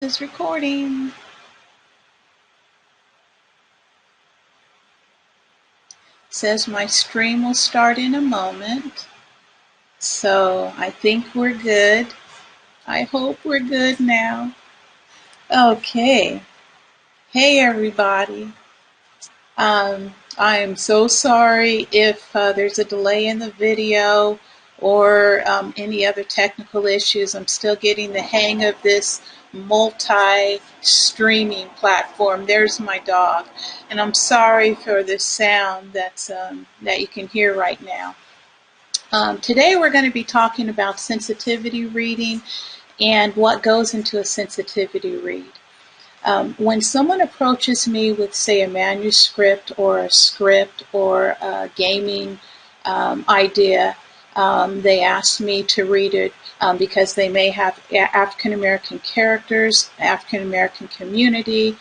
Is recording. Says my stream will start in a moment. So I think we're good. I hope we're good now. Okay. Hey everybody. I am so sorry if there's a delay in the video or any other technical issues. I'm still getting the hang of this multi-streaming platform. There's my dog. And I'm sorry for the sound that you can hear right now. Today we're going to be talking about sensitivity reading and what goes into a sensitivity read. When someone approaches me with, say, a manuscript or a script or a gaming idea, they ask me to read it because they may have African American characters, African American community,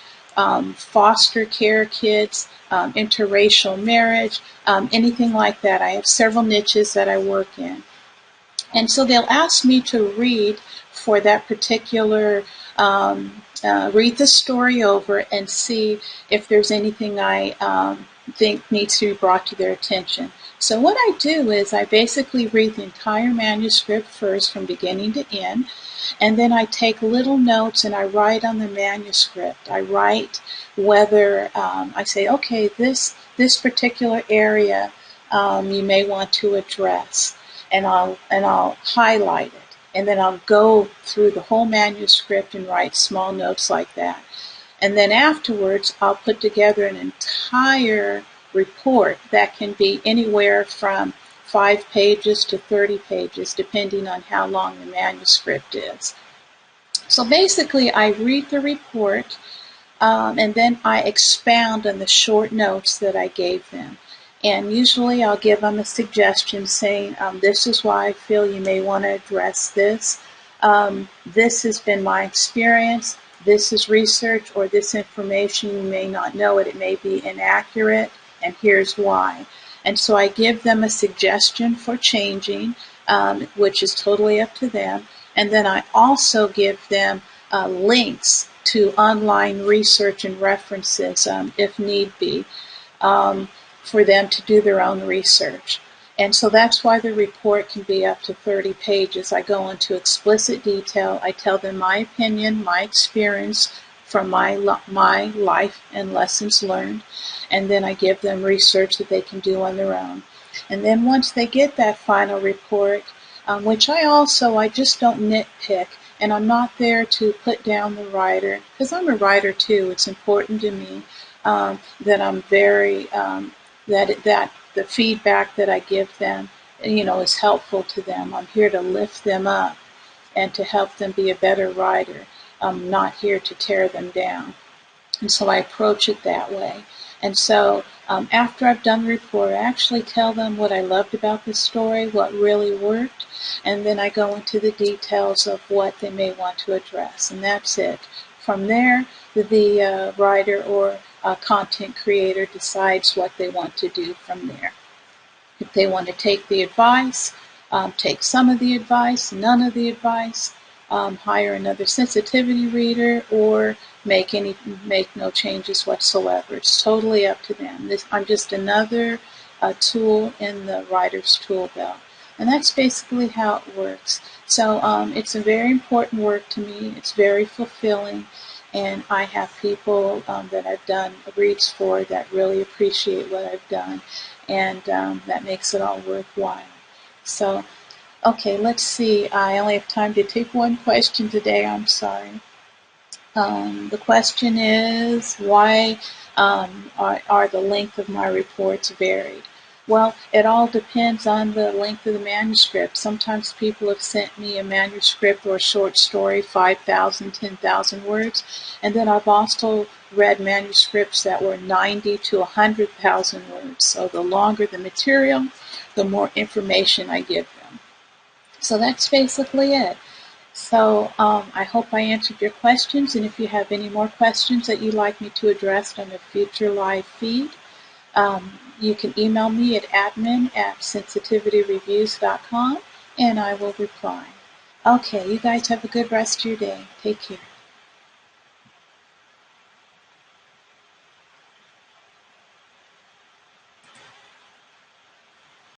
foster care kids, interracial marriage, anything like that. I have several niches that I work in. And so they'll ask me to read for that particular read the story over and see if there's anything I think needs to be brought to their attention. So what I do is I basically read the entire manuscript first from beginning to end, and then I take little notes and I write on the manuscript. I write whether I say, okay, this particular area you may want to address, and I'll highlight it. And then I'll go through the whole manuscript and write small notes like that. And then afterwards, I'll put together an entire report that can be anywhere from 5 pages to 30 pages, depending on how long the manuscript is. So basically, I read the report, and then I expound on the short notes that I gave them. And usually I'll give them a suggestion saying, this is why I feel you may want to address this. This has been my experience. This is research, or this information, you may not know it. It may be inaccurate, and here's why. And so I give them a suggestion for changing, which is totally up to them. And then I also give them links to online research and references, if need be. For them to do their own research. And so that's why the report can be up to 30 pages. I go into explicit detail. I tell them my opinion, my experience from my life and lessons learned. And then I give them research that they can do on their own. And then once they get that final report, which I just don't nitpick. And I'm not there to put down the writer, because I'm a writer too. It's important to me that I'm very... that the feedback that I give them, is helpful to them. I'm here to lift them up and to help them be a better writer. I'm not here to tear them down. And so I approach it that way. And so after I've done the report, I actually tell them what I loved about the story, what really worked, and then I go into the details of what they may want to address. And that's it. From there, the writer or content creator decides what they want to do from there. If they want to take the advice, take some of the advice, none of the advice, hire another sensitivity reader, or make no changes whatsoever. It's totally up to them. I'm just another tool in the writer's tool belt. And that's basically how it works. So it's a very important work to me. It's very fulfilling. And I have people that I've done reads for that really appreciate what I've done. And that makes it all worthwhile. So, okay, let's see. I only have time to take one question today. I'm sorry. The question is, why are the length of my reports varied? Well, it all depends on the length of the manuscript. Sometimes people have sent me a manuscript or a short story, 5,000, 10,000 words, and then I've also read manuscripts that were 90 to 100,000 words. So the longer the material, the more information I give them. So that's basically it. So I hope I answered your questions, and if you have any more questions that you'd like me to address on a future live feed, you can email me at admin@sensitivityreviews.com, and I will reply. Okay, you guys have a good rest of your day. Take care.